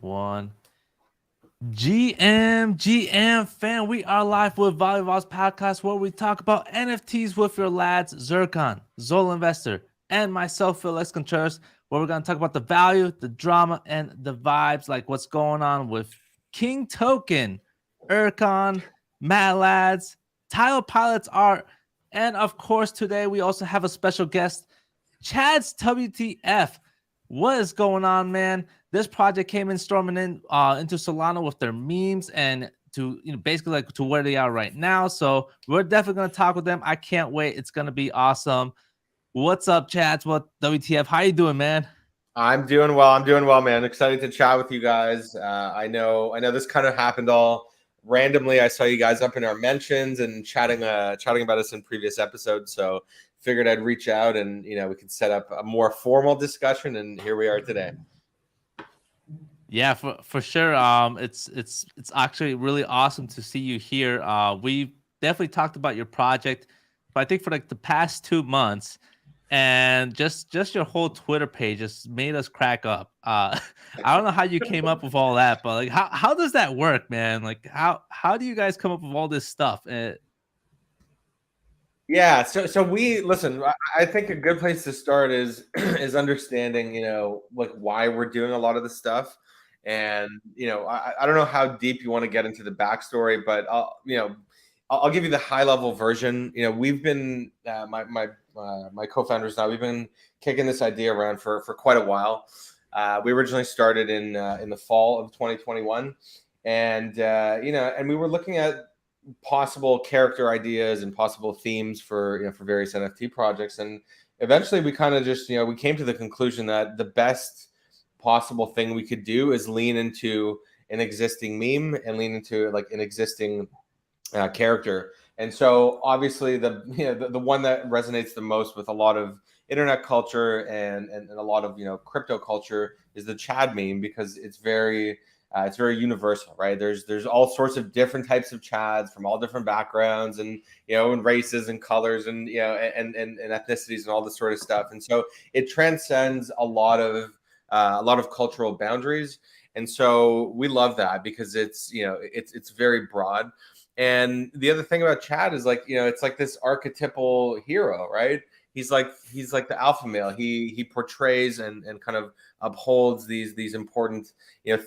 One. GM fan, we are live with Volleyball's podcast where we talk about NFTs with your lads, Zircon, Zola Investor, and myself, Felix Contreras, where we're going to talk about the value, the drama, and the vibes, like what's going on with King Token, Urkann, Mad Lads, Taiyo Pilots art, and of course, today we also have a special guest, Chads WTF. What is going on, man? This project came in storming in into Solana with their memes and to basically like to where they are right now. So we're definitely gonna talk with them. I can't wait. It's gonna be awesome. What's up, Chads? What WTF? How you doing, man? I'm doing well. I'm doing well, man. Excited to chat with you guys. I know this kind of happened all randomly. I saw you guys up in our mentions and chatting about us in previous episodes. So figured I'd reach out and we could set up a more formal discussion. And here we are today. Yeah, for sure. It's actually really awesome to see you here. We definitely talked about your project, but I think for like the past 2 months, and just your whole Twitter page just made us crack up. I don't know how you came up with all that, but like how does that work, man? Like how do you guys come up with all this stuff? Yeah, so we listen. I think a good place to start is is understanding, like why we're doing a lot of this stuff, and I don't know how deep you want to get into the backstory, but I'll give you the high level version. We've been my co-founders now. We've been kicking this idea around for quite a while. We originally started in the fall of 2021, and and we were looking at possible character ideas and possible themes for for various NFT projects. And eventually we kind of just we came to the conclusion that the best possible thing we could do is lean into an existing meme and lean into like an existing character. And so obviously the one that resonates the most with a lot of internet culture and a lot of crypto culture is the Chad meme, because it's very universal, right? There's all sorts of different types of Chads from all different backgrounds and and races and colors and and ethnicities and all this sort of stuff. And so it transcends a lot of cultural boundaries. And so we love that because it's very broad. And the other thing about Chad is like it's like this archetypal hero, right? He's like the alpha male. He portrays and kind of upholds these important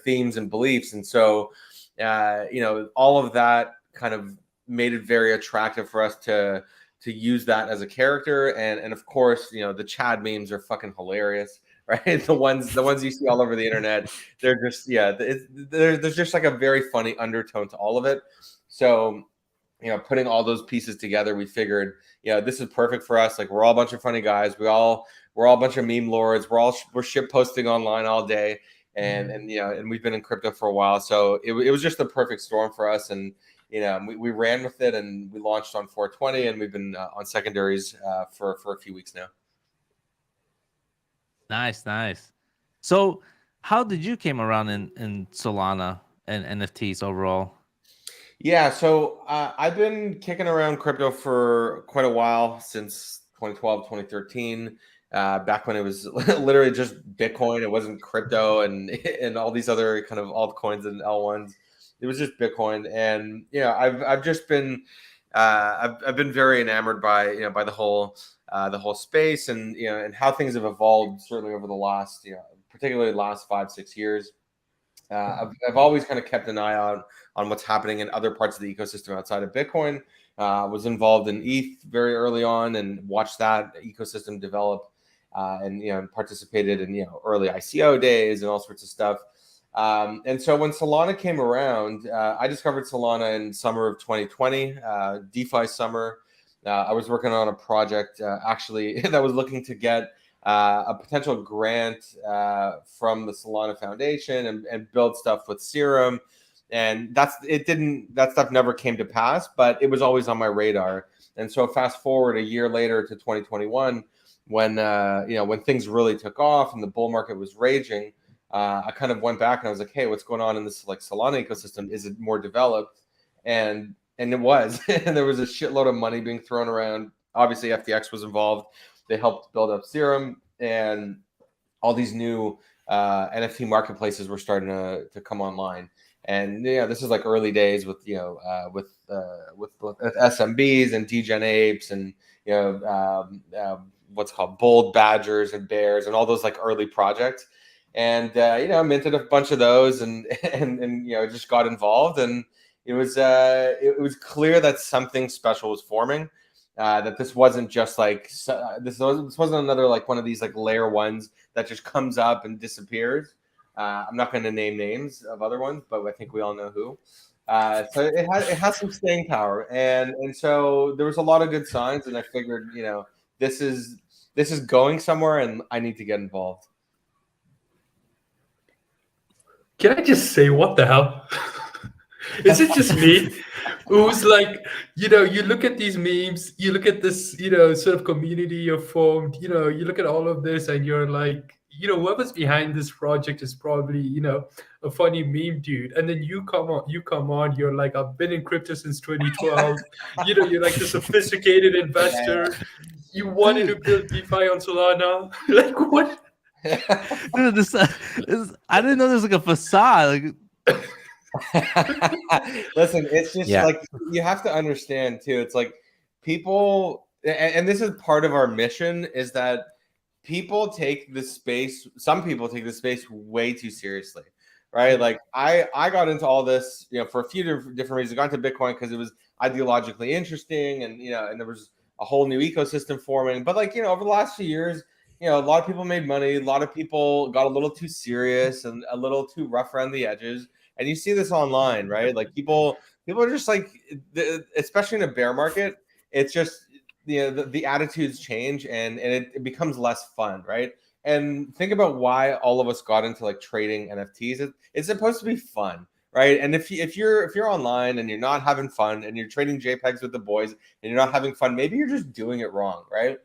themes and beliefs. And so all of that kind of made it very attractive for us to use that as a character. And of course the Chad memes are fucking hilarious, right? The ones you see all over the internet, they're just there's just like a very funny undertone to all of it. So putting all those pieces together, we figured this is perfect for us. Like, we're all a bunch of funny guys. We're all a bunch of meme lords. We're shit posting online all day, and we've been in crypto for a while. So it was just the perfect storm for us. And we ran with it, and we launched on 420, and we've been on secondaries for a few weeks now. Nice. So how did you came around in Solana and NFTs overall? Yeah, so I've been kicking around crypto for quite a while, since 2012, 2013, back when it was literally just Bitcoin. It wasn't crypto and and all these other kind of altcoins and L1s. It was just Bitcoin. And I've just been I've been very enamored by by the whole space, and and how things have evolved, certainly over the last particularly last 5-6 years. I've always kind of kept an eye out on what's happening in other parts of the ecosystem outside of Bitcoin. Was involved in ETH very early on and watched that ecosystem develop, and participated in early ICO days and all sorts of stuff. And so when Solana came around, I discovered Solana in summer of 2020, DeFi summer. I was working on a project actually that was looking to get a potential grant from the Solana Foundation and build stuff with Serum. And that stuff never came to pass, but it was always on my radar. And so fast forward a year later to 2021, when when things really took off and the bull market was raging, I kind of went back and I was like, hey, what's going on in this like Solana ecosystem? Is it more developed? And it was. And there was a shitload of money being thrown around. Obviously FTX was involved. They helped build up Serum, and all these new NFT marketplaces were starting to come online. And this is like early days with with SMBs and Degen Apes and what's called bold badgers and bears and all those like early projects. And minted a bunch of those and just got involved, and it was clear that something special was forming. That this wasn't just like this wasn't another like one of these like layer ones that just comes up and disappears. I'm not going to name names of other ones, but I think we all know who. So it has some staying power, and so there was a lot of good signs, and I figured this is going somewhere, and I need to get involved. Can I just say, what the hell? Is it just me who's like, you look at these memes, you look at this, sort of community you've formed, you look at all of this and you're like, whoever's behind this project is probably, a funny meme dude. And then you come on, you're like, I've been in crypto since 2012. You're like the sophisticated investor. You wanted to build DeFi on Solana. Like, what? Dude, I didn't know there's like a facade. Like, listen, it's just like you have to understand too. It's like people, and this is part of our mission, is that people take this space. Some people take this space way too seriously, right? Like I got into all this, for a few different reasons. I got into Bitcoin because it was ideologically interesting, and and there was a whole new ecosystem forming. But like over the last few years, a lot of people made money. A lot of people got a little too serious and a little too rough around the edges. And you see this online, right? Like people are just like, especially in a bear market, it's just the attitudes change and it becomes less fun, right? And think about why all of us got into like trading NFTs. It's supposed to be fun, right? And if you're online and you're not having fun and you're trading JPEGs with the boys and you're not having fun, maybe you're just doing it wrong, right?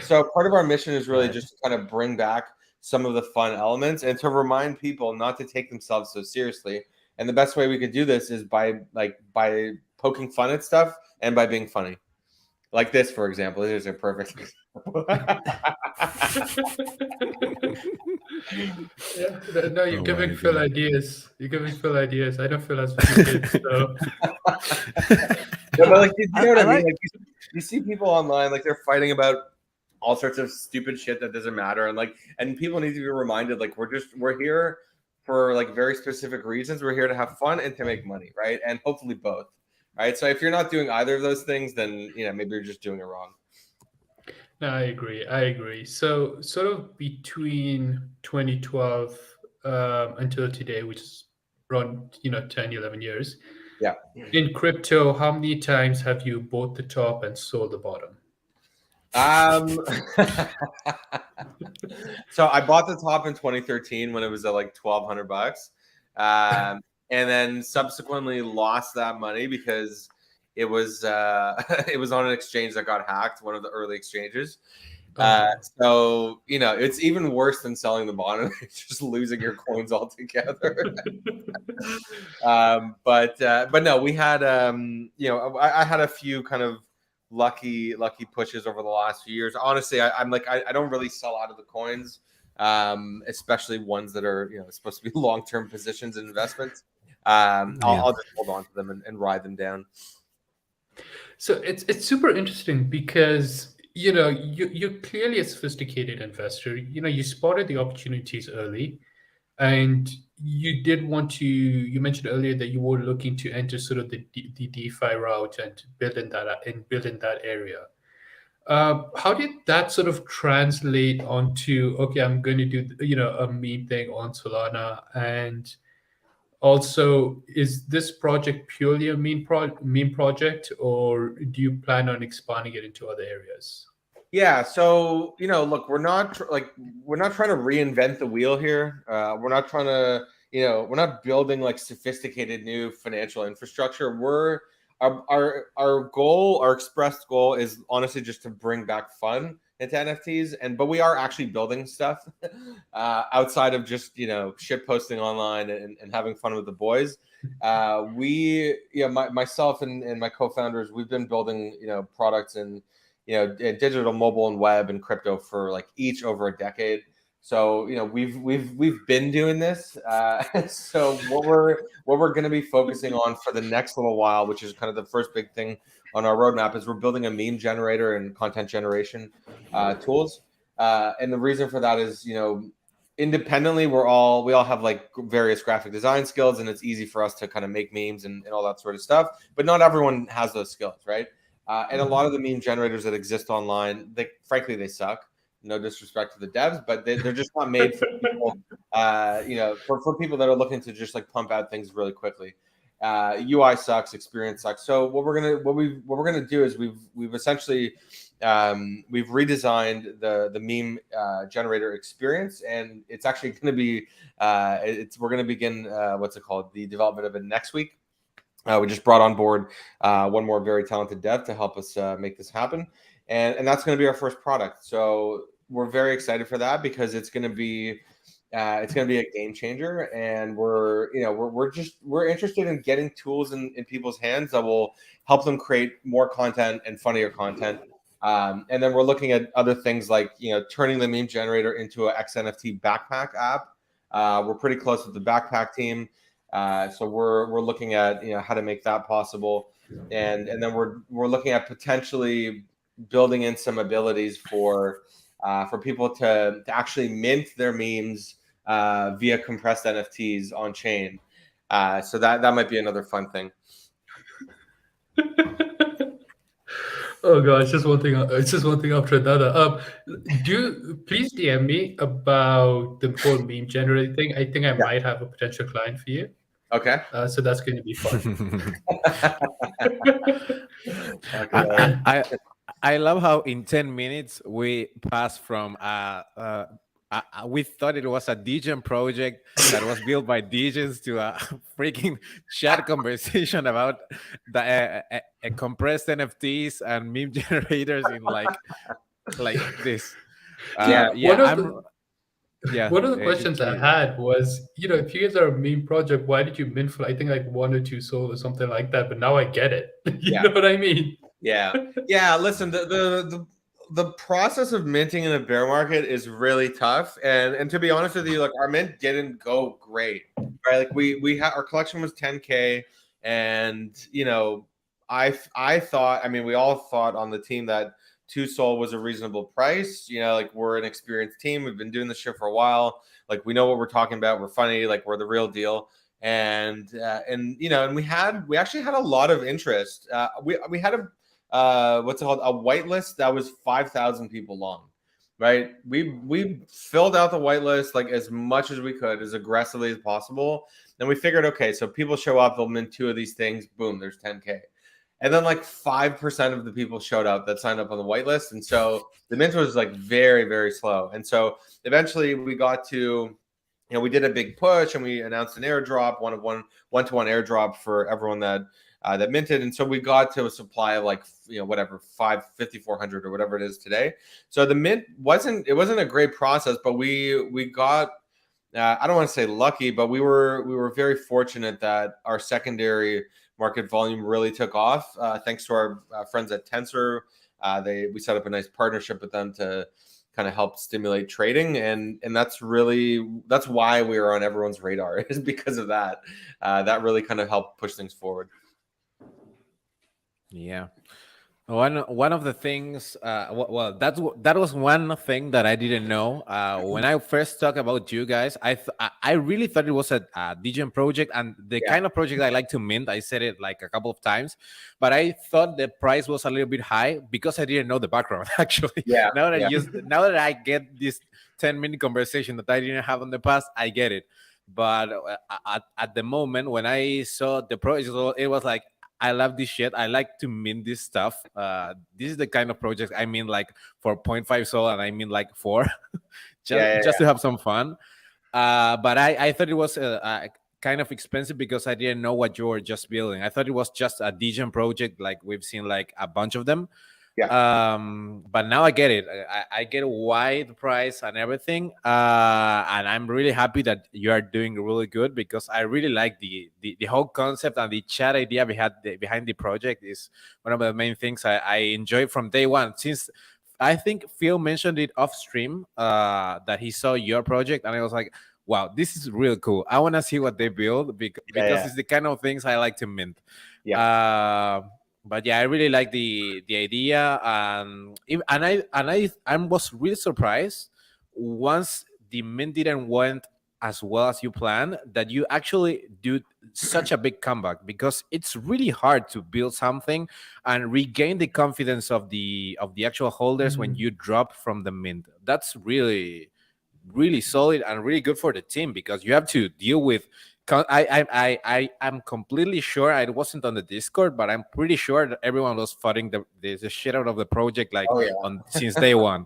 So part of our mission is really just to kind of bring back some of the fun elements and to remind people not to take themselves so seriously. And the best way we could do this is by poking fun at stuff and by being funny. Like this, for example. This is a perfect example. No, you're giving Phil ideas. You're giving Phil ideas. I don't feel as stupid. So. But like, you know what I mean? Like you see people online, like they're fighting about all sorts of stupid shit that doesn't matter, and people need to be reminded, like we're here for like very specific reasons. We're here to have fun and to make money, right? And hopefully both, right? So if you're not doing either of those things, then maybe you're just doing it wrong. No, I agree. So sort of between 2012 until today, which is around 10, 11 years. Yeah. In crypto, how many times have you bought the top and sold the bottom? So I bought the top in 2013 when it was at like $1,200, and then subsequently lost that money because it was it was on an exchange that got hacked, one of the early exchanges. So it's even worse than selling the bottom. It's just losing your coins altogether. But no, we had I had a few kind of lucky pushes over the last few years. Honestly, I don't really sell out of the coins, especially ones that are supposed to be long-term positions and investments. I'll just hold on to them and ride them down. So it's super interesting because you're clearly a sophisticated investor. You spotted the opportunities early, and you did want to. You mentioned earlier that you were looking to enter sort of the DeFi route and build in that area. How did that sort of translate onto, okay, I'm going to do a meme thing on Solana? And also, is this project purely a meme project, or do you plan on expanding it into other areas? Yeah, so look, we're not trying to reinvent the wheel here. We're not trying to, we're not building like sophisticated new financial infrastructure. Our goal, our expressed goal, is honestly just to bring back fun into NFTs, but we are actually building stuff outside of just shit posting online and having fun with the boys. Myself and my co-founders, we've been building products in digital, mobile, and web and crypto for like each over a decade. So we've been doing this. So what we're going to be focusing on for the next little while, which is kind of the first big thing on our roadmap, is we're building a meme generator and content generation tools. And the reason for that is, independently, we all have like various graphic design skills, and it's easy for us to kind of make memes and all that sort of stuff. But not everyone has those skills, right? And a lot of the meme generators that exist online, frankly, they suck. No disrespect to the devs, but they're just not made for people, for people that are looking to just like pump out things really quickly. UI sucks, experience sucks. So what we're gonna do is we've essentially we've redesigned the meme generator experience, and it's actually going to be we're going to begin the development of it next week. We just brought on board one more very talented dev to help us make this happen, and that's going to be our first product. So we're very excited for that because it's going to be a game changer, and we're interested in getting tools in people's hands that will help them create more content and funnier content. And then we're looking at other things like turning the meme generator into an XNFT backpack app. We're pretty close with the backpack team, so we're looking at how to make that possible, and then we're looking at potentially building in some abilities for people to actually mint their memes via compressed NFTs on chain. So that might be another fun thing. Oh god, it's just one thing after another. Please DM me about the whole meme generating thing. I think I might have a potential client for you. Okay. So that's going to be fun. Okay. I love how in 10 minutes we passed from we thought it was a degen project that was built by degens to a freaking chat conversation about the compressed NFTs and meme generators in like this. One of the questions I had was, if you guys are a meme project, why did you mint for I think like 1 or 2 SOL or something like that? But now I get it. You know what I mean? Yeah. Listen, the process of minting in a bear market is really tough, and to be honest with you, like our mint didn't go great, right? Like we had our collection was 10K, and I thought, we all thought on the team that 2 SOL was a reasonable price. Like we're an experienced team, we've been doing this shit for a while, like we know what we're talking about, we're funny, like we're the real deal. And we actually had a lot of interest. We had a whitelist that was 5,000 people long, right? We filled out the whitelist like as much as we could, as aggressively as possible. And we figured, okay, so people show up, they'll mint 2 of these things, boom, there's 10K. And then like 5% of the people showed up that signed up on the whitelist. And so the mint was like very, very slow. And so eventually we got to, we did a big push and we announced an airdrop, one-to-one airdrop for everyone that minted. And so we got to a supply of like, 5,400 or whatever it is today. So the mint wasn't a great process, but we got, I don't want to say lucky, but we were very fortunate that our secondary market volume really took off. Thanks to our friends at Tensor. We set up a nice partnership with them to kind of help stimulate trading, and that's why we are on everyone's radar, is because of that. That really kind of helped push things forward. Yeah. One of the things, that was one thing that I didn't know. When I first talked about you guys, I really thought it was a degen project, and the kind of project I like to mint. I said it like a couple of times, but I thought the price was a little bit high because I didn't know the background. Actually, now that I get this 10-minute conversation that I didn't have in the past, I get it. But at the moment when I saw the project, it was like, I love this shit. I like to mint this stuff. This is the kind of project I mean, like for 0.5 SOL, and I mean like 4, just to have some fun. But I thought it was kind of expensive because I didn't know what you were just building. I thought it was just a degen project, like we've seen like a bunch of them. But now I get it. I get why the price and everything, and I'm really happy that you are doing really good, because I really like the whole concept, and the chat idea behind the project is one of the main things I enjoyed from day one. Since I think Phil mentioned it off stream that he saw your project, and I was like, wow, this is real cool. I want to see what they build because it's the kind of things I like to mint. Yeah. But yeah, I really like the idea, I was really surprised once the mint didn't went as well as you planned, that you actually do such a big comeback, because it's really hard to build something and regain the confidence of the actual holders when you drop from the mint. That's really solid and really good for the team, because you have to deal with I'm completely sure, I wasn't on the Discord, but I'm pretty sure that everyone was fighting the shit out of the project, like, Oh, yeah. since day one.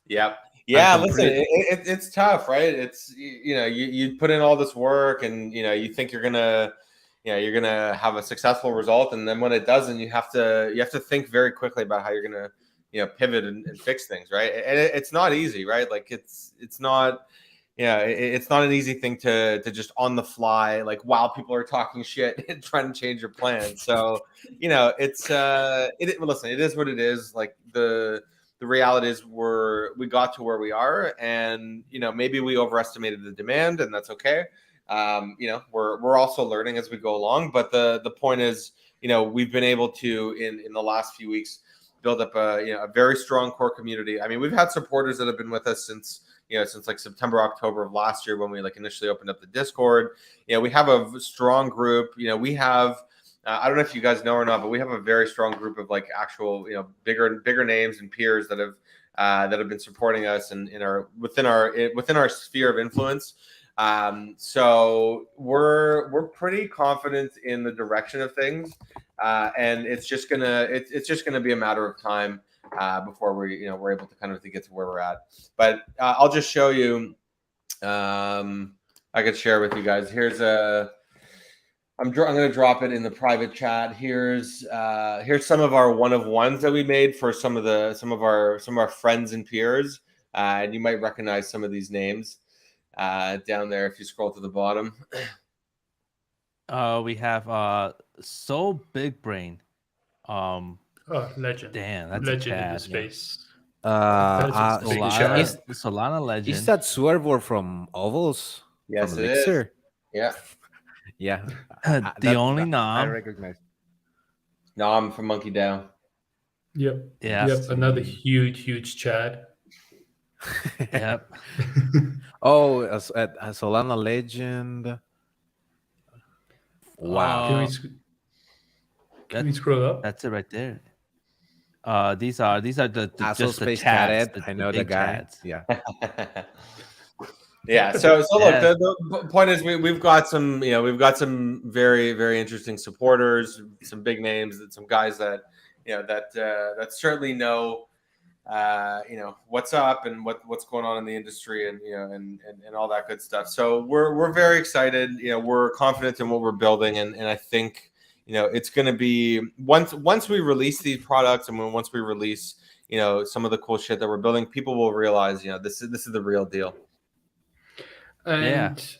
Yep. Yeah, And listen, it's tough, right? It's you put in all this work, and you think you're gonna have a successful result, and then when it doesn't, you have to think very quickly about how you're gonna pivot and fix things, right? And it's not easy, right? Like it's not it's not an easy thing to just on the fly, like, while people are talking shit and trying to change your plan. So it's listen, it is what it is. Like the reality is we got to where we are, and maybe we overestimated the demand, and that's okay. We're also learning as we go along, but the point is, we've been able to in the last few weeks build up a very strong core community. I mean, we've had supporters that have been with us since like September, October of last year, when we initially opened up the Discord. We have a strong group. We have I don't know if you guys know or not, but we have a very strong group of actual bigger names and peers that have been supporting us and within our sphere of influence. So we're pretty confident in the direction of things, and it's just gonna be a matter of time before we're able to kind of get to where we're at. But I'll just show you. I could share with you guys. Here's I'm going to drop it in the private chat. Here's some of our one of ones that we made for some of our friends and peers, and you might recognize some of these names down there if you scroll to the bottom. We have So Big Brain. Legend. Damn, that's Legend a in the Chad. space. Solana Legend. Is that Swervo from Ovals? Yes, from it Elixir? is. Yeah. Yeah. The only I nom. recognize. No, I'm from Monkey DAO. Yep. Yeah. Yep. Another huge Chad. Yep. Oh, a Solana Legend. Wow. Can we scroll up? That's it right there. These are the just the Space Chads. Cadet. I know the guy. Chads. Yeah. Yeah. So Yeah. Look, the point is we've got some very, very interesting supporters, some big names, and some guys that that certainly know what's up and what's going on in the industry, and and all that good stuff. So we're very excited. We're confident in what we're building, and I think it's going to be once we release these products, and once we release some of the cool shit that we're building, people will realize this is the real deal. And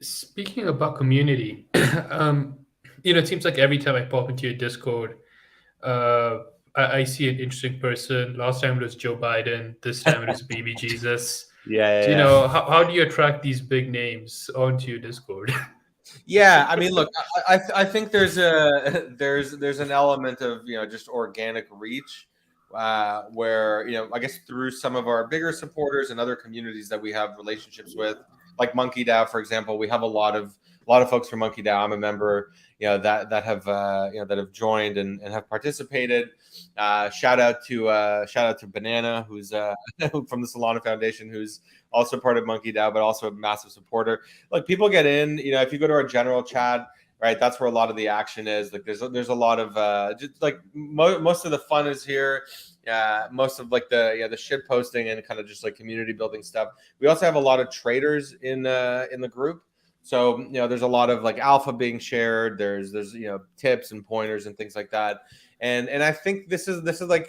speaking about community, it seems like every time I pop into your Discord, I see an interesting person. Last time it was Joe Biden. This time it was Baby Jesus. Yeah. How do you attract these big names onto your Discord? Yeah, I mean, look, I think there's an element of just organic reach, where I guess through some of our bigger supporters and other communities that we have relationships with, like Monkey DAO, for example. We have a lot of folks from Monkey DAO. I'm a member, that have joined and have participated. Shout out to Banana, who's from the Solana Foundation, who's also part of Monkey DAO, but also a massive supporter. Like, people get in, if you go to our general chat, right, that's where a lot of the action is. Like, there's a lot of just like most of the fun is here. Most of the shit posting and kind of just like community building stuff. We also have a lot of traders in the group. So there's a lot of like alpha being shared. There's tips and pointers and things like that. And I think this is the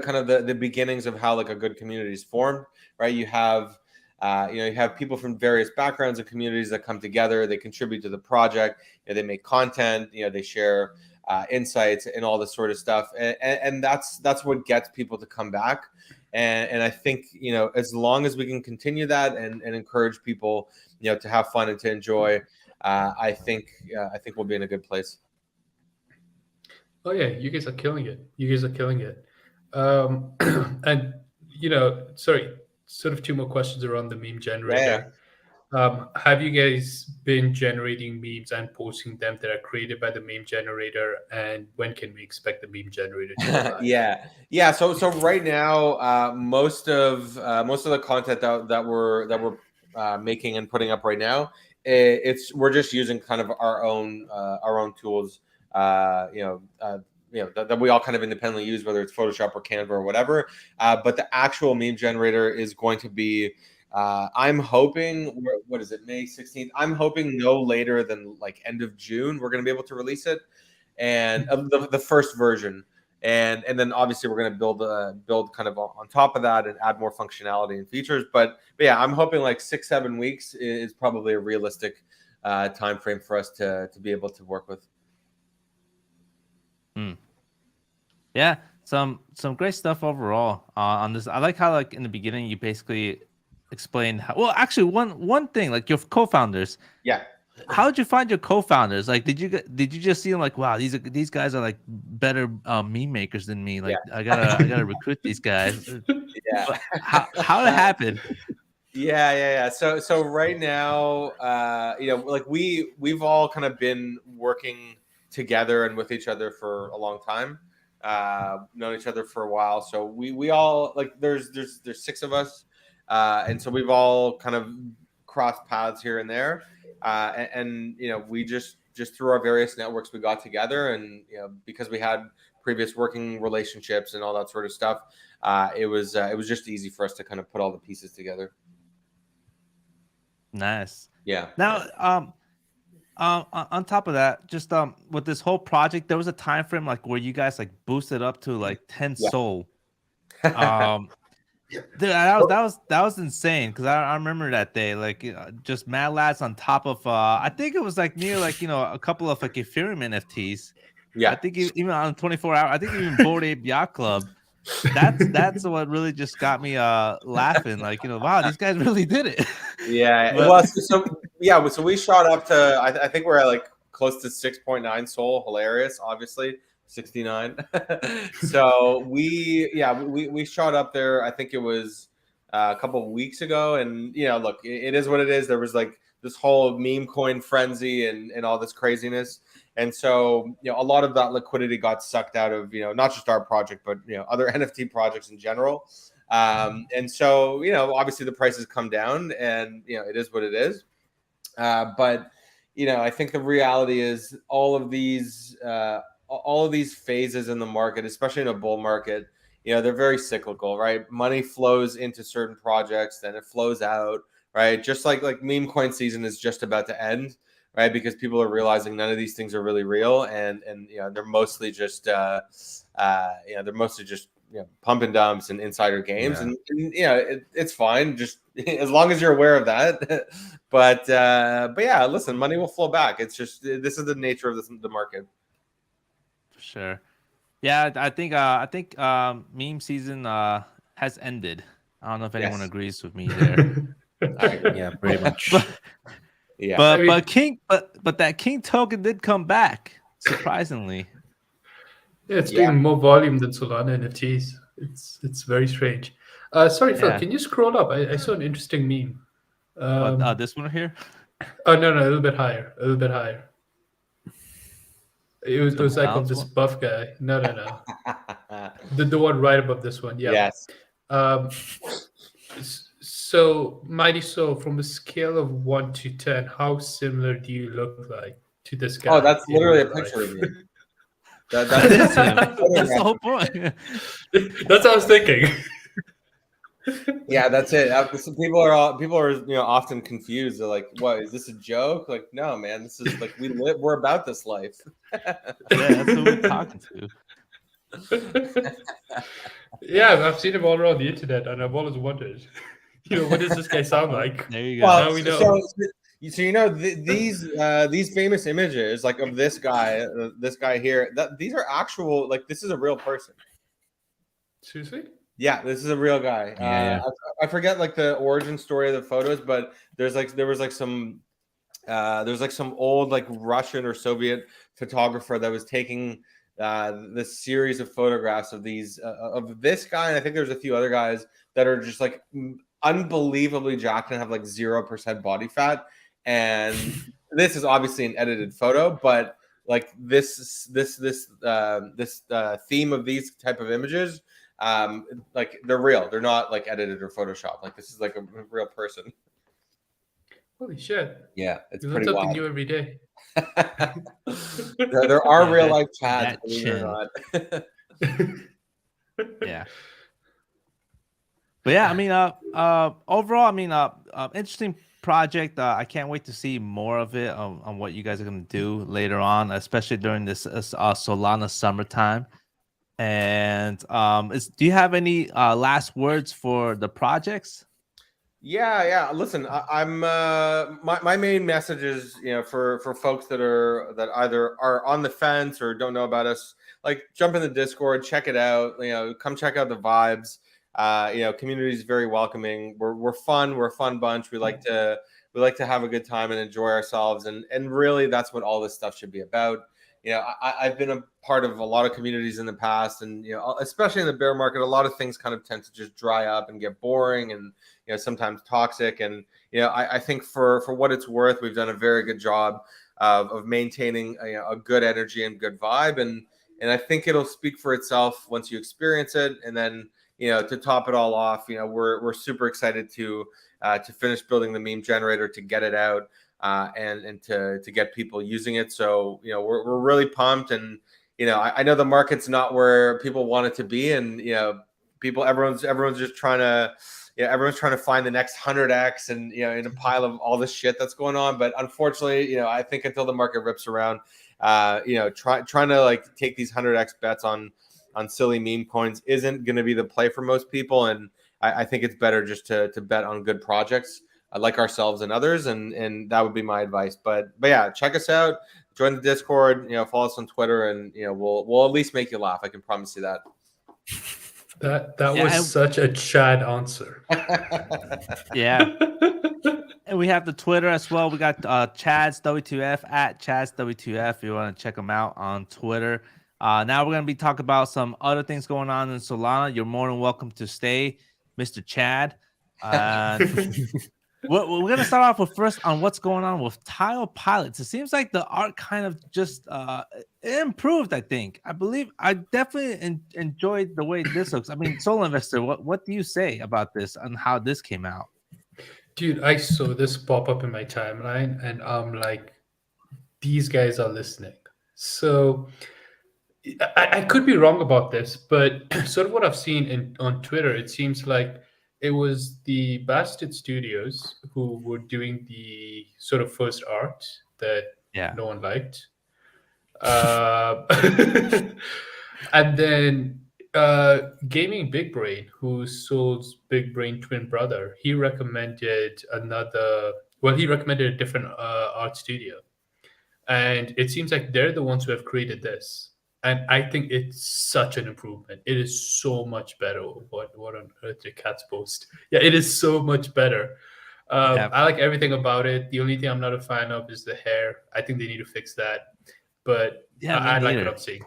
kind of the beginnings of how like a good community is formed, right? You have people from various backgrounds and communities that come together. They contribute to the project. They make content. They share insights and all this sort of stuff, and that's what gets people to come back. And I think, you know, as long as we can continue that and encourage people, you know, to have fun and to enjoy, I think we'll be in a good place. Oh yeah, you guys are killing it. You guys are killing it. And you know, sorry, sort of two more questions around the meme generator. Have you guys been generating memes and posting them that are created by the meme generator? And when can we expect the meme generator to go live? Yeah. So right now, most of the content that we're making and putting up right now, we're just using kind of our own tools, that we all kind of independently use, whether it's Photoshop or Canva or whatever. But the actual meme generator is going to be, I'm hoping, what is it, May 16th? I'm hoping no later than like end of June, we're going to be able to release it, and the first version. And then obviously we're going to build kind of on top of that and add more functionality and features. But yeah, I'm hoping like 6-7 weeks is probably a realistic time frame for us to be able to work with. Yeah, some great stuff overall on this. I like how, like, in the beginning you basically explained how, well, actually one thing, like your co-founders. Yeah. How did you find your co-founders? Like, did you just see them like, wow, these guys are like better meme makers than me? Like, I gotta recruit these guys. Yeah. But how it happened? Yeah. So right now, like we've all kind of been working together and with each other for a long time, known each other for a while. So we all, like, there's 6 of us, and so we've all kind of crossed paths here and there, and you know, we just through our various networks we got together, and you know, because we had previous working relationships and all that sort of stuff, it was just easy for us to kind of put all the pieces together. Nice. Yeah. Now, on top of that, just with this whole project, there was a time frame like where you guys like boosted up to like 10 Sol. Dude, that was insane, because I remember that day, like, just mad lads on top of I think it was like near, like, you know, a couple of like Ethereum NFTs. Yeah. I think even on 24 hour, I think even Bored Ape Yacht Club. That's what really just got me laughing, like, you know, wow, these guys really did it. Yeah. But, well, so we shot up to, I think we're at like close to 6.9 Sol. Hilarious, obviously. 69. So we shot up there. I think it was a couple of weeks ago, and you know, look, it is what it is. There was like this whole meme coin frenzy and all this craziness, and so, you know, a lot of that liquidity got sucked out of, you know, not just our project, but, you know, other NFT projects in general. And so, you know, obviously the prices come down, and you know, it is what it is. But you know, I think the reality is all of these phases in the market, especially in a bull market, you know, they're very cyclical, right? Money flows into certain projects, then it flows out, right? Just like meme coin season is just about to end, right? Because people are realizing none of these things are really real, and you know, they're mostly just pump and dumps and insider games, and you know, it's fine, just as long as you're aware of that. But yeah, listen, money will flow back. It's just, this is the nature of the market. sure. Yeah, I think meme season has ended. I don't know if anyone agrees with me there. Yeah, pretty much. Yeah. But that King token did come back, surprisingly. Yeah, it's doing more volume than Solana NFTs. It's very strange. Sorry, Phil, can you scroll up? I saw an interesting meme. This one here? Oh no, a little bit higher. It was like of this buff guy. No. The one right above this one. Yeah. Yes. So, Mighty Soul, from a scale of 1 to 10, how similar do you look like to this guy? Oh, that's literally a picture of me. That's the whole point. That's what I was thinking. Yeah, that's it. People are you know, often confused. They're like, "What, is this a joke?" Like, no, man, this is like, we're about this life. Yeah, that's who we're talking to. Yeah, I've seen him all around the internet, and I've always wondered, you know, what does this guy sound like? There you go. Well, now we know. So these famous images like of this guy here, these are actual, like this is a real person. Seriously? Yeah, this is a real guy. Yeah. I forget like the origin story of the photos, but there was like some old like Russian or Soviet photographer that was taking this series of photographs of these of this guy, and I think there's a few other guys that are just like unbelievably jacked and have like 0% body fat. And this is obviously an edited photo, but like this theme of these type of images, like they're real. They're not like edited or photoshopped. Like this is like a real person. Holy shit. Yeah, it's You learn pretty something wild. new every day. there are Yeah, real life Chads, that believe it or not. Yeah. But yeah, I mean, overall, I mean, interesting project. I can't wait to see more of it on what you guys are gonna do later on, especially during this Solana summertime. And do you have any last words for the projects? Yeah. Listen, I'm my main message is, you know, for folks that either are on the fence or don't know about us, like jump in the Discord, check it out. You know, come check out the vibes. You know, community is very welcoming. We're fun. We're a fun bunch. We like to have a good time and enjoy ourselves. And really, that's what all this stuff should be about. You know, I've been a part of a lot of communities in the past, and you know, especially in the bear market, a lot of things kind of tend to just dry up and get boring, and you know, sometimes toxic. And you know, I think for what it's worth, we've done a very good job of maintaining a good energy and good vibe, and I think it'll speak for itself once you experience it. And then, you know, to top it all off, you know, we're super excited to finish building the meme generator, to get it out. And to get people using it. So, you know, we're really pumped. And, you know, I know the market's not where people want it to be. And, you know, everyone's just trying to, everyone's trying to find the next 100x, and, you know, in a pile of all this shit that's going on. But unfortunately, you know, I think until the market rips around, you know, trying to like take these 100x bets on silly meme coins isn't going to be the play for most people. And I think it's better just to bet on good projects like ourselves and others, and that would be my advice. But yeah, check us out, join the Discord, you know, follow us on Twitter, and you know, we'll at least make you laugh. I can promise you that. That was such a Chad answer. Yeah. And we have the Twitter as well. We got Chads W2F at Chads W2F. If you want to check them out on Twitter. Now we're going to be talking about some other things going on in Solana. You're more than welcome to stay, Mr. Chad. We're going to start off with first on what's going on with Taiyo Pilots. It seems like the art kind of just improved, I think. I believe I definitely enjoyed the way this looks. I mean, Soul Investor, what do you say about this and how this came out? Dude, I saw this pop up in my timeline, and I'm like, these guys are listening. So I could be wrong about this, but sort of what I've seen on Twitter, it seems like it was the Bastard Studios who were doing the sort of first art that no one liked. And then Gaming Big Brain, who sold Big Brain twin brother, he recommended a different art studio. And it seems like they're the ones who have created this. And I think it's such an improvement. It is so much better. What on earth did Cats post? Yeah, it is so much better. I like everything about it. The only thing I'm not a fan of is the hair. I think they need to fix that. But I like what I'm seeing.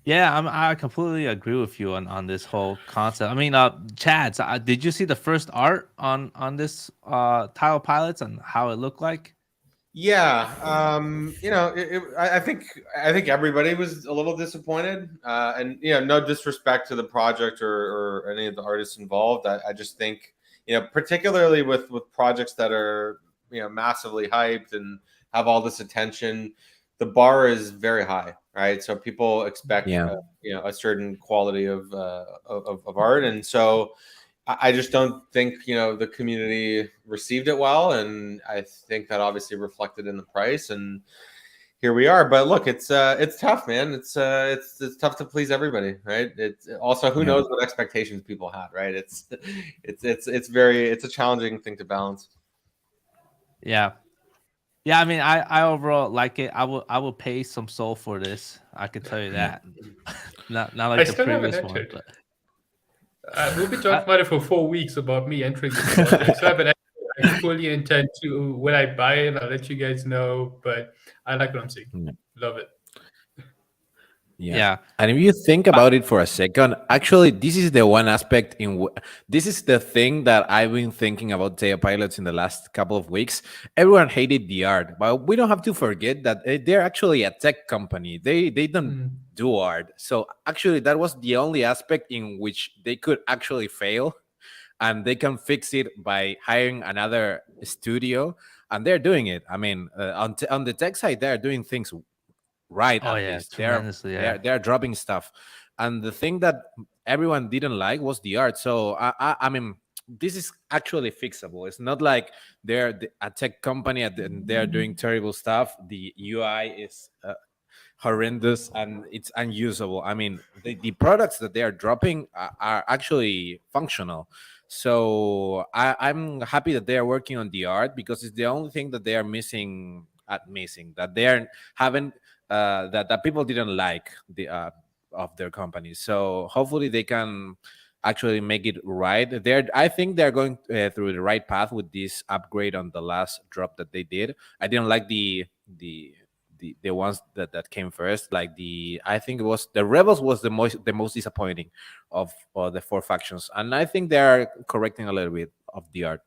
Yeah, I completely agree with you on this whole concept. I mean, Chads, did you see the first art on this Taiyo Pilots and how it looked like? Yeah, you know, I think everybody was a little disappointed, and you know, no disrespect to the project or any of the artists involved. I just think, you know, particularly with projects that are, you know, massively hyped and have all this attention, the bar is very high, right? So people expect, you know, a certain quality of art, and so I just don't think, you know, the community received it well, and I think that obviously reflected in the price. And here we are. But look, it's tough, man. It's tough to please everybody, right? It's also, who knows what expectations people had, right? It's a challenging thing to balance. Yeah. Yeah, I mean, I overall like it. I will pay some soul for this. I can tell you Yeah. that. Not I like the still haven't previous one, entered. but We've been I, talking about it for 4 weeks about me entering this project. So I fully intend to, when I buy it, I'll let you guys know. But I like what I'm seeing. Yeah. Love it. Yeah. yeah. And if you think about it for a second, actually, this is the one aspect this is the thing that I've been thinking about Taiyo Pilots in the last couple of weeks. Everyone hated the art, but we don't have to forget that they're actually a tech company. They don't Mm. do art. So actually, that was the only aspect in which they could actually fail, and they can fix it by hiring another studio, and they're doing it. I mean, on the tech side, they're doing things right. Oh At yeah, least tremendously. Yeah. they're dropping stuff, and the thing that everyone didn't like was the art. So I mean, this is actually fixable. It's not like a tech company and they're doing terrible stuff. The UI is horrendous and it's unusable. I mean, the products that they are dropping are actually functional. So I'm happy that they are working on the art, because it's the only thing that they are missing, that they are haven't that people didn't like the of their company. So hopefully they can actually make it right. I think they're going through the right path with this upgrade on the last drop that they did. I didn't like the ones that came first. Like I think it was the Rebels was the most disappointing of the four factions, and I think they are correcting a little bit of the art.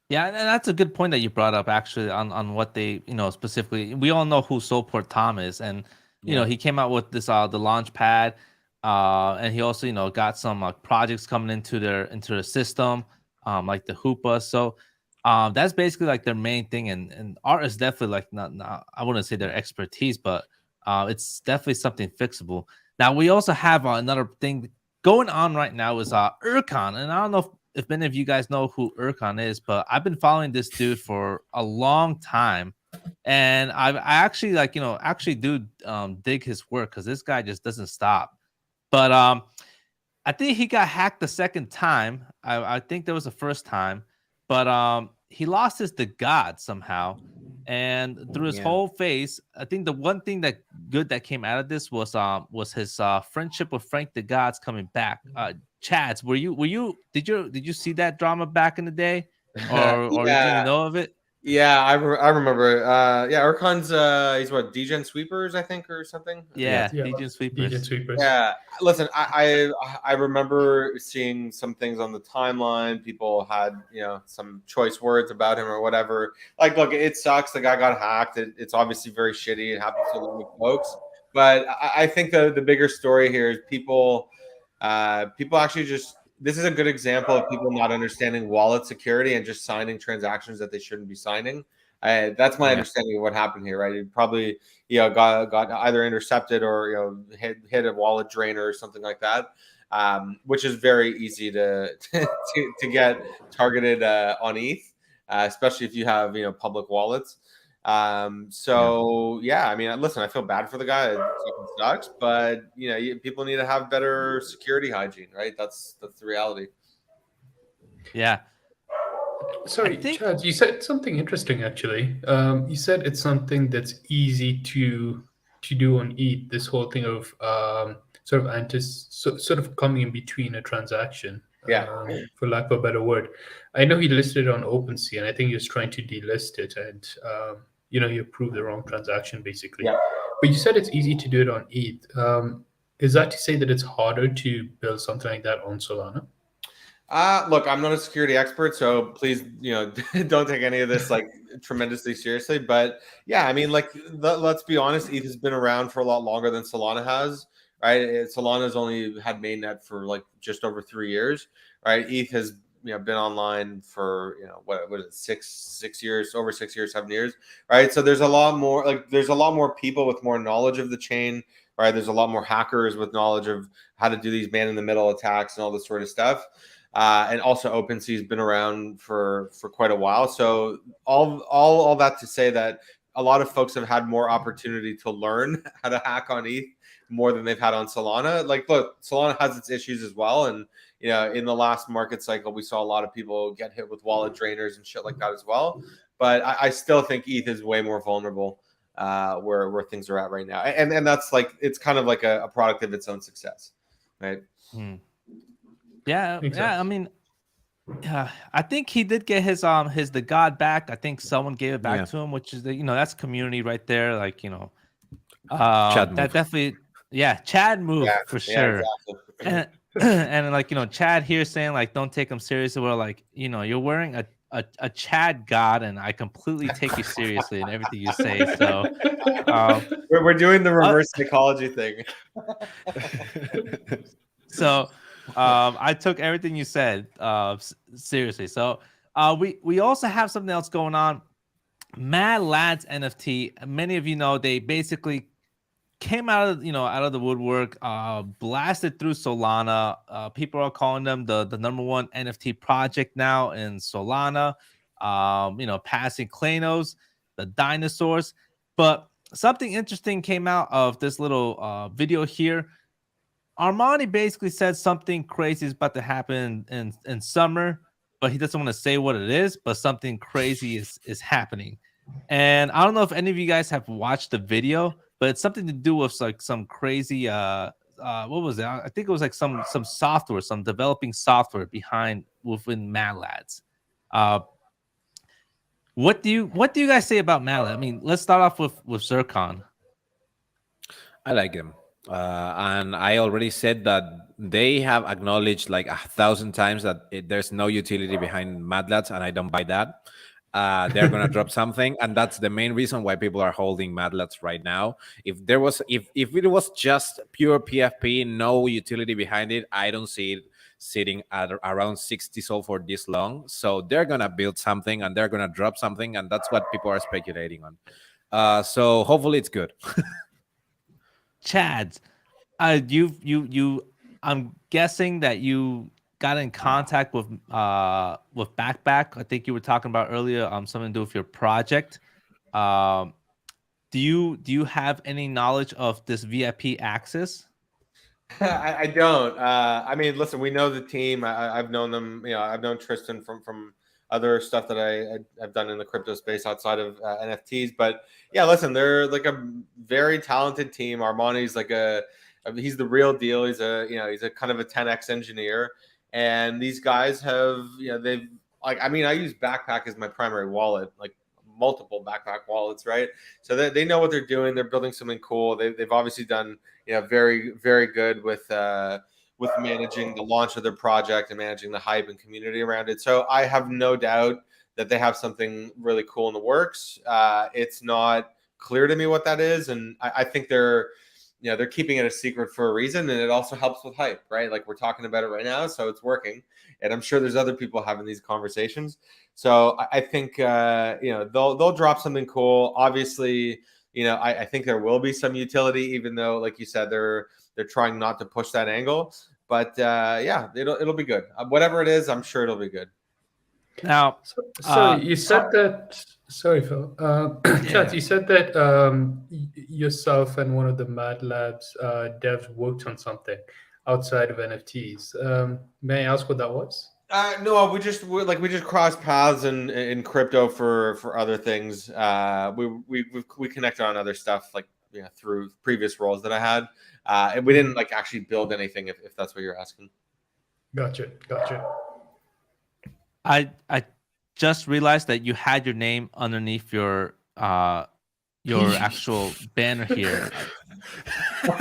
Yeah, and that's a good point that you brought up actually on what they, specifically. We all know who Soulport Tom is, and Yeah. he came out with this the launch pad, and he also got some projects coming into their system, like the Hoopa. So that's basically like their main thing, and art is definitely like not I wouldn't say their expertise, but it's definitely something fixable. Now we also have another thing going on right now is Urkann, and I don't know if many of you guys know who Urkann is, but I've been following this dude for a long time, and I actually actually do dig his work because this guy just doesn't stop. But I think he got hacked the second time. I think there was the first time, but he lost his to God somehow. And through his Yeah. whole phase, I think the one thing that good that came out of this was his friendship with Frank the Gods coming back. Chads, did you see that drama back in the day, or did you Yeah, know of it? yeah, I remember. Yeah, Urkann's he's what, Degen Sweepers, I think, or something. Yeah, Yeah. Legion DJ Sweepers. Sweepers. Yeah, listen, I remember seeing some things on the timeline. People had some choice words about him or whatever. Like, look, it sucks. The guy got hacked. It's obviously very shitty. It happens to a lot of folks. But I think the bigger story here is people actually just. This is a good example of people not understanding wallet security and just signing transactions that they shouldn't be signing. That's my Yeah. understanding of what happened here, right? It probably got either intercepted or hit a wallet drainer or something like that, which is very easy to to get targeted on ETH, especially if you have public wallets. So yeah, I mean, listen, I feel bad for the guy. It fucking sucks, but people need to have better security hygiene, right? That's the reality. Yeah. Sorry, think- Chad, you said something interesting actually. You said it's something that's easy to do on ETH. This whole thing of sort of coming in between a transaction. Yeah. For lack of a better word, I know he listed it on OpenSea, and I think he was trying to delist it, and he approved the wrong transaction basically. Yeah. But you said it's easy to do it on ETH. Is that to say that it's harder to build something like that on Solana? Look, I'm not a security expert, so please, don't take any of this like tremendously seriously. But yeah, I mean, like, let's be honest, ETH has been around for a lot longer than Solana has, right? Solana's only had mainnet for like just over 3 years, right? ETH has been online for what is it, 6 years, over 6 years, 7 years, right? So there's a lot more people with more knowledge of the chain, right? There's a lot more hackers with knowledge of how to do these man in the middle attacks and all this sort of stuff. And also OpenSea has been around for quite a while. So all that to say that a lot of folks have had more opportunity to learn how to hack on ETH more than they've had on Solana. Like, look, Solana has its issues as well. And, in the last market cycle, we saw a lot of people get hit with wallet drainers and shit like that as well. but I still think ETH is way more vulnerable where things are at right now, and that's like it's kind of like a product of its own success, right? Yeah, Makes yeah. I sense. mean, I think he did get his the god back. I think someone gave it back Yeah. to him, which is that's community right there. Like Chad that move. definitely Chad move Yeah, for yeah, sure. exactly. And like Chad here saying like don't take him seriously. Well, like you're wearing a Chad god, and I completely take you seriously in everything you say. So We're doing the reverse psychology thing. so I took everything you said seriously. So we also have something else going on. Mad Lads NFT. Many of you know they basically came out of out of the woodwork, blasted through Solana. People are calling them the number one NFT project now in Solana. Passing Klanos, the dinosaurs. But something interesting came out of this little video here. Armani basically said something crazy is about to happen in summer, but he doesn't want to say what it is. But something crazy is happening, and I don't know if any of you guys have watched the video, but it's something to do with like some crazy what was it? I think it was like some software, some developing software behind within Mad Lads. What do you guys say about Mad Lads? I mean, let's start off with Zircon. I like them. And I already said that they have acknowledged like 1,000 times that there's no utility behind Mad Lads, and I don't buy that. They're gonna drop something, and that's the main reason why people are holding Mad Lads right now. If it was just pure PFP, no utility behind it, I don't see it sitting at around 60 sold for this long. So they're gonna build something, and they're gonna drop something, and that's what people are speculating on. So hopefully it's good. Chads, I'm guessing that you got in contact with Backback. I think you were talking about earlier something to do with your project. Do you have any knowledge of this VIP access? I don't. I mean, listen, we know the team. I've known them. I've known Tristan from other stuff that I've done in the crypto space outside of NFTs. But yeah, listen, they're like a very talented team. Armani's like he's the real deal. He's a kind of a 10x engineer. And these guys have, they've like, I mean, I use Backpack as my primary wallet, like multiple Backpack wallets, right? So they know what they're doing. They're building something cool. They've obviously done, very, very good with managing the launch of their project and managing the hype and community around it. So I have no doubt that they have something really cool in the works. It's not clear to me what that is. And I think they're keeping it a secret for a reason, and it also helps with hype, right? Like we're talking about it right now, so it's working, and I'm sure there's other people having these conversations. So I think they'll drop something cool. Obviously, I think there will be some utility, even though, like you said, they're trying not to push that angle. But yeah, it'll be good. Whatever it is, I'm sure it'll be good. Now, so you said that. Sorry, Phil. Chad, you said that yourself and one of the Mad Labs devs worked on something outside of NFTs. May I ask what that was? No, we just crossed paths in crypto for other things. We connected on other stuff like through previous roles that I had, and we didn't like actually build anything. If that's what you're asking. Gotcha. I just realized that you had your name underneath your actual banner here.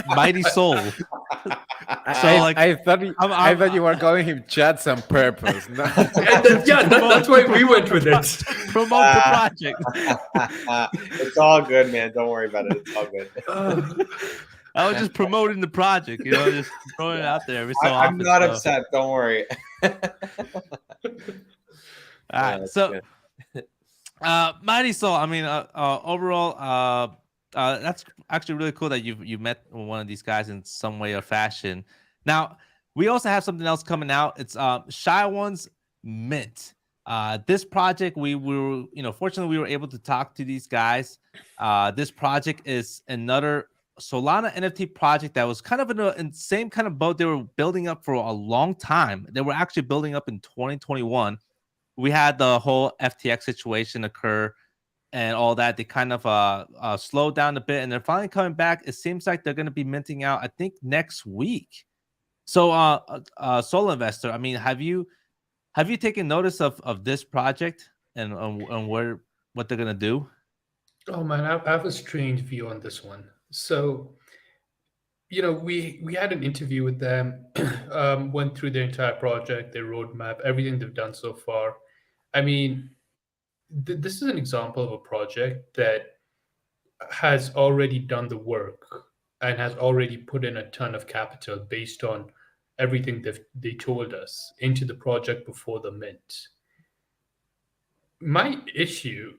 Mighty Soul. I thought you were calling him Chads on purpose. No. That's why we went with it. Promote the project. It's all good, man. Don't worry about it. It's all good. I was just promoting the project, just throwing it out there every so often. I'm not upset. Don't worry. All right, so Mighty Soul. I mean, overall, that's actually really cool that you met one of these guys in some way or fashion. Now, we also have something else coming out. It's Shy One's Mint. This project, we were, fortunately, we were able to talk to these guys. This project is another Solana NFT project that was kind of in the same kind of boat they were building up for a long time. They were actually building up in 2021. we had the whole FTX situation occur and all that. They kind of slowed down a bit, and they're finally coming back. It seems like they're going to be minting out, I think, next week. So, Soul Investor, I mean, have you taken notice of this project and what they're gonna do? Oh man, I have a strange view on this one. So, we had an interview with them, went through their entire project, their roadmap, everything they've done so far. I mean, this is an example of a project that has already done the work and has already put in a ton of capital based on everything they told us into the project before the mint. My issue,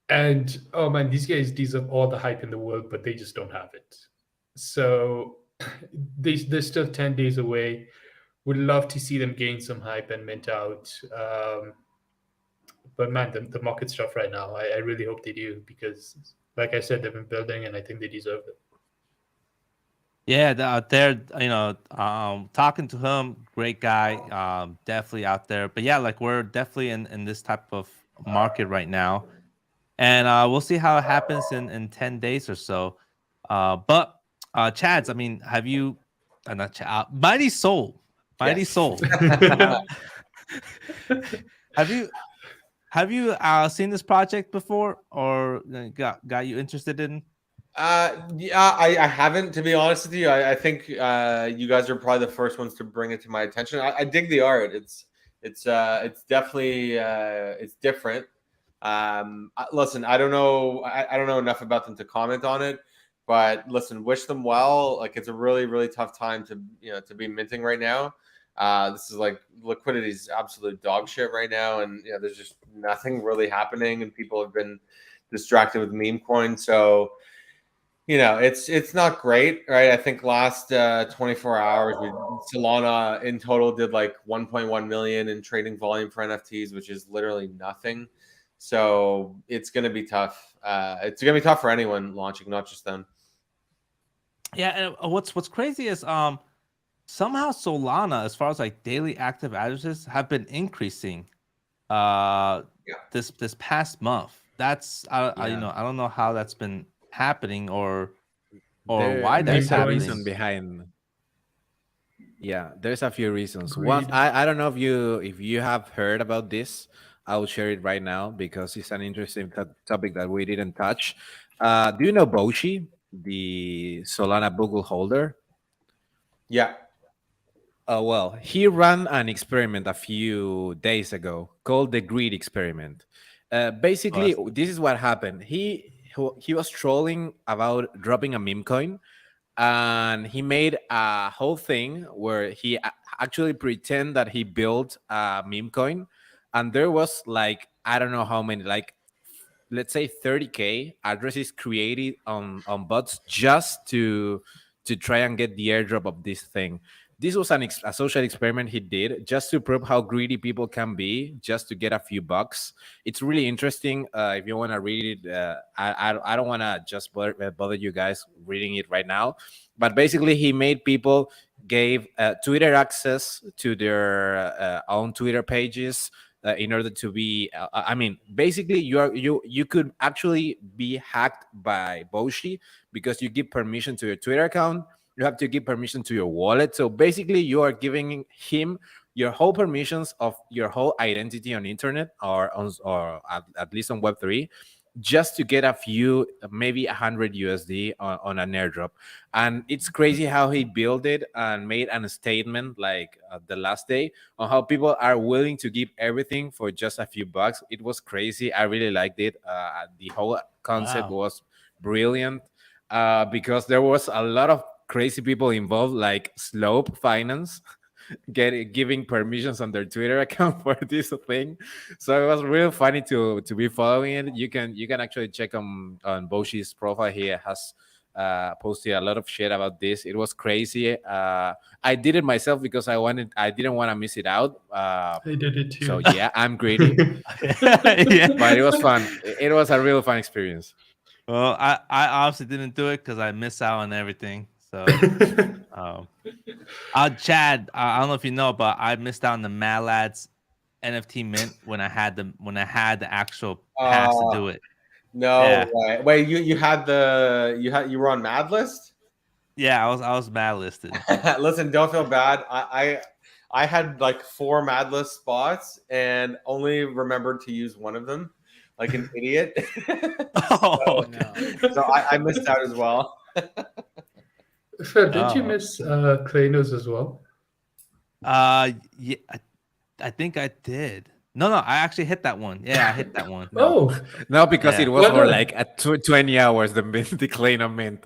and oh man, these guys deserve all the hype in the world, but they just don't have it. So they're still 10 days away. Would love to see them gain some hype and mint out. But man, the market's tough right now. I really hope they do because, like I said, they've been building and I think they deserve it. Yeah, they're talking to him, great guy, definitely out there. But yeah, like we're definitely in this type of market right now, and we'll see how it happens in 10 days or so. But Chads, I mean, have you? Not Mighty Soul, Mighty Yes. Soul. Have you seen this project before, or got you interested in? Yeah, I haven't, to be honest with you. I think you guys are probably the first ones to bring it to my attention. I dig the art. It's definitely it's different. Listen, I don't know. I don't know enough about them to comment on it. But listen, wish them well. Like it's a really, really tough time to be minting right now. This is like liquidity is absolute dog shit right now, and there's just nothing really happening, and people have been distracted with meme coin. So it's not great, right? I think last 24 hours, Solana in total did like 1.1 million in trading volume for NFTs, which is literally nothing. So it's going to be tough. It's going to be tough for anyone launching, not just them. Yeah, and what's crazy is somehow Solana, as far as like daily active addresses, have been increasing this past month. That's I don't know how that's been happening or why that's there's a happening. reason behind. Yeah, there's a few reasons. Greed. One, I don't know if you have heard about this. I will share it right now because it's an interesting topic that we didn't touch. Do you know Boshi, the Solana Bugle holder? Yeah. Well, he ran an experiment a few days ago called the Greed experiment. Basically, this is what happened. He was trolling about dropping a meme coin, and he made a whole thing where he actually pretend that he built a meme coin, and there was like I don't know how many, like let's say 30K addresses created on bots just to try and get the airdrop of this thing. This was a social experiment he did just to prove how greedy people can be just to get a few bucks. It's really interesting. If you want to read it, I don't want to just bother you guys reading it right now. But basically, he made people gave Twitter access to their own Twitter pages in order to be. I mean, basically, you could actually be hacked by Boshi because you give permission to your Twitter account. You have to give permission to your wallet. So basically, you are giving him your whole permissions of your whole identity on internet or at least on Web3, just to get a few, maybe 100 USD on an airdrop. And it's crazy how he built it and made a statement like the last day on how people are willing to give everything for just a few bucks. It was crazy. I really liked it. The whole concept was brilliant because there was a lot of crazy people involved, like Slope Finance, giving permissions on their Twitter account for this thing. So it was real funny to be following it. You can actually check on Boshi's profile. He has posted a lot of shit about this. It was crazy. I did it myself because I didn't want to miss it out. I did it too. So yeah, I'm greedy. Yeah. But it was fun. It was a real fun experience. Well, I obviously didn't do it because I miss out on everything. So, Chad, I don't know if you know, but I missed out on the Mad Lads NFT mint when I had the actual pass to do it. No Yeah. way. Wait, you were on Mad List? Yeah, I was mad listed. Listen, don't feel bad. I had like 4 Mad List spots and only remembered to use one of them, like an idiot. Oh, So I missed out as well. Phil, did you Oh. miss Kranos as well? Yeah, I think I did. No, I actually hit that one. Yeah, I hit that one. Oh, No, because Yeah. it was Well for done. like 20 hours. The Klano mint.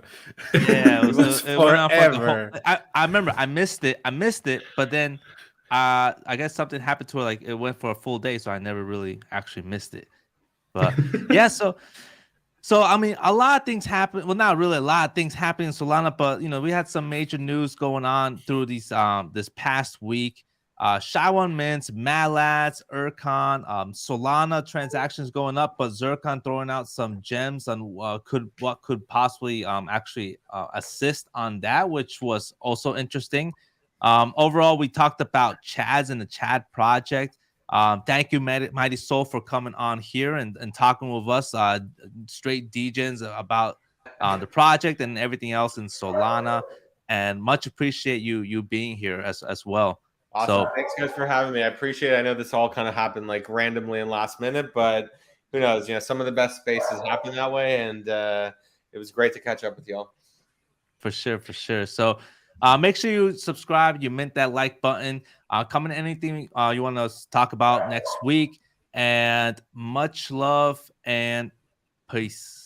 Yeah, it was it went on for like a forever. I remember I missed it, but then I guess something happened to it. Like it went for a full day, so I never really actually missed it. But yeah, so I mean, a lot of things happen. Well, not really a lot of things happening in Solana, but we had some major news going on through these this past week. SHA-1 mints, Mad Lads, Urkann, Solana transactions going up, but Zircon throwing out some gems on what could possibly actually assist on that, which was also interesting. Overall, we talked about Chads and the Chad project. Thank you, Mighty Soul, for coming on here and talking with us, straight DJs, about the project and everything else in Solana. And much appreciate you being here as well. Awesome. So Thanks guys for having me. I appreciate it. I know this all kind of happened like randomly and last minute, but who knows? Some of the best spaces happen that way, and it was great to catch up with y'all. for sure. So make sure you subscribe, you mint that like button. Comment anything you want to talk about next week. And much love and peace.